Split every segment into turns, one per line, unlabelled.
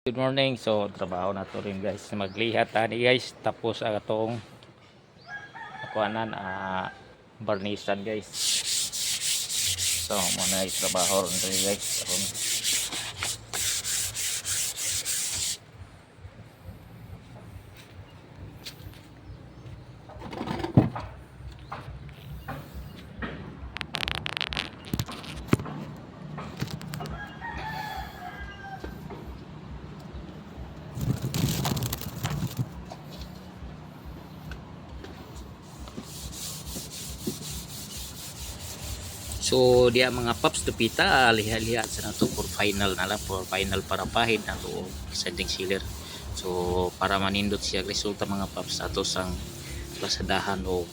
Good morning. So trabaho na to rin guys. Maglihat tani guys. Tapos atong kuanan barnisan guys. So muna trabaho rin guys. So dia mga paps tupita lihat-lihat sa nato for final na lang, for final para pahid na to sending sealer. So para manindot siya resulta mga paps ato sang pasadahan o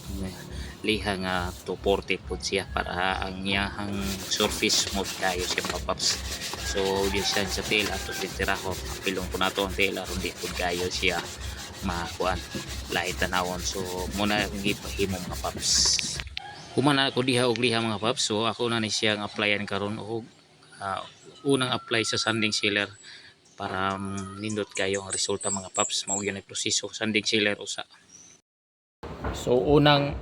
liha nga to 40 po siya para ang iyang surface smooth kayo siya mga paps. So di siya sa tail ato titiraho pilong po nato ang tail aron di po kayo siya makuan lahi tanawon. So muna ang gipahimo mga paps. Kumana ako diha og liha mga paps. So ako na ni siyang applyan karon og unang apply sa sanding sealer para nindot kayo ang resulta mga paps. Mao gyud ang proseso sanding sealer usa. So unang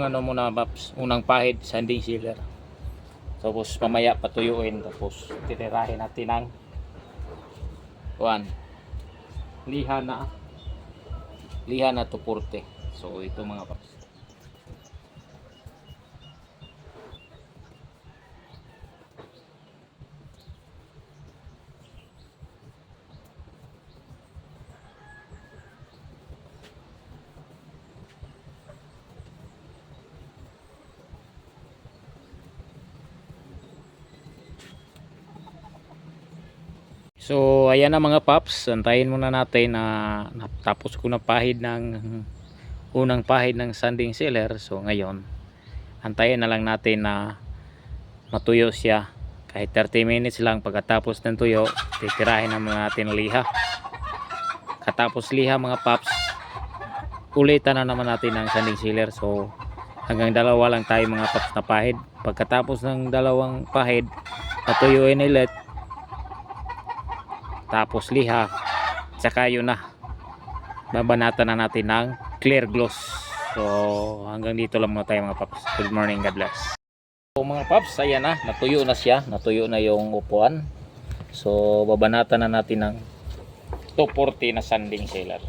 ano muna paps, unang pahid sanding sealer. Tapos mamaya patuyuin tapos titirahin natin ang liha na to 40. So ito mga paps. So ayan na mga paps, antayin muna natin na tapos ko na pahid ng unang pahid ng sanding sealer. So ngayon antayin na lang natin na matuyo siya kahit 30 minutes lang. Pagkatapos ng tuyo titirahin naman natin liha. Katapos liha mga paps, ulitan na naman natin ang sanding sealer. So hanggang dalawa lang tayo mga paps na pahid. Pagkatapos ng dalawang pahid patuyuin ulit, tapos liha, tsaka yun na babanatan na natin ng clear gloss. So hanggang dito lang muna tayo mga paps. Good morning, God bless. So mga paps, ayan na, natuyo na siya, natuyo na yung upuan. So babanatan na natin ng 240 na sanding sealer.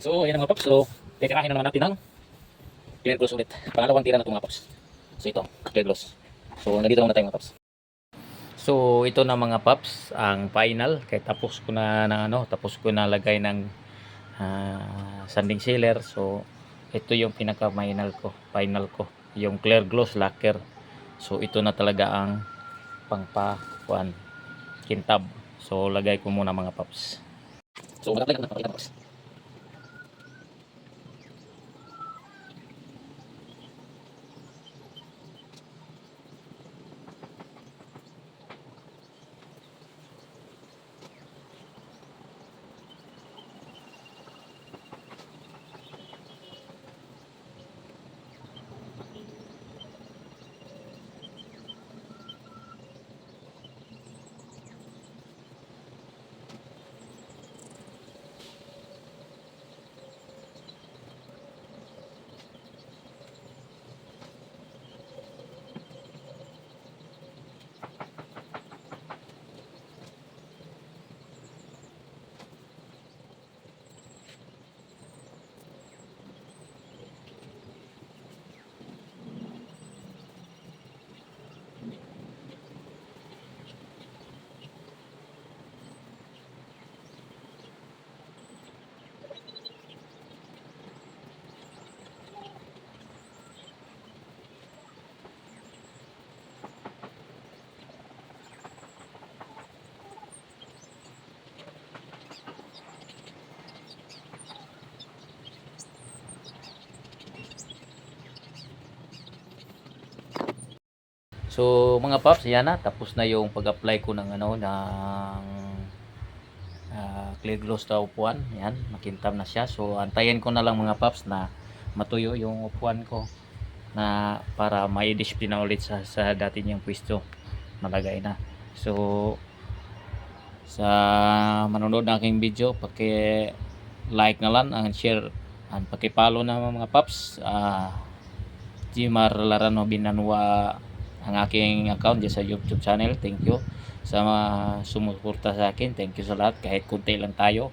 So, ayan mga paps. So, titirahin na naman natin ng clear gloss ulit. Pangalawang tira na ito mga paps. So, ito, clear gloss. So, nandito na tayo mga paps. So, ito na mga paps, ang final. Kaya tapos ko na ng tapos ko na lagay ng sanding sealer. So, ito yung final ko, yung clear gloss lacquer. So, ito na talaga ang pangpa-kuan kintab. So, lagay ko muna mga paps. So, magapalay ka na mga paps. So mga paps, yan na, tapos na yung pag-apply ko ng clear gloss sa upuan. Yan, makintab na siya. So antayin ko na lang mga paps na matuyo yung upuan ko na para may display na ulit sa dati niyang pwesto. Malagay na. So sa manonood ng aking video, paki-like na lang and share and paki-follow na mga paps. Jimar Larano Binanwa ang aking account dyan sa YouTube channel. Thank you sa mga sumuporta sa akin. Thank you sa lahat. Kahit kunti lang tayo.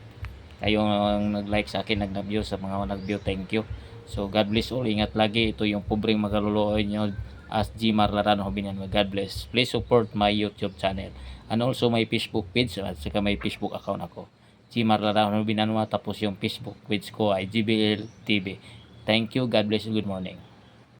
Kayong nag-like sa akin, nag-view sa mga nag-view. Thank you. So God bless all. Ingat lagi. Ito yung pobreng magaluluoy nyo as Jimar Larano Binanwa. God bless. Please support my YouTube channel. And also my Facebook page at saka may Facebook account ako. Jimar Larano Binanwa. Tapos yung Facebook page ko ay GBL TV. Thank you. God bless. Good morning.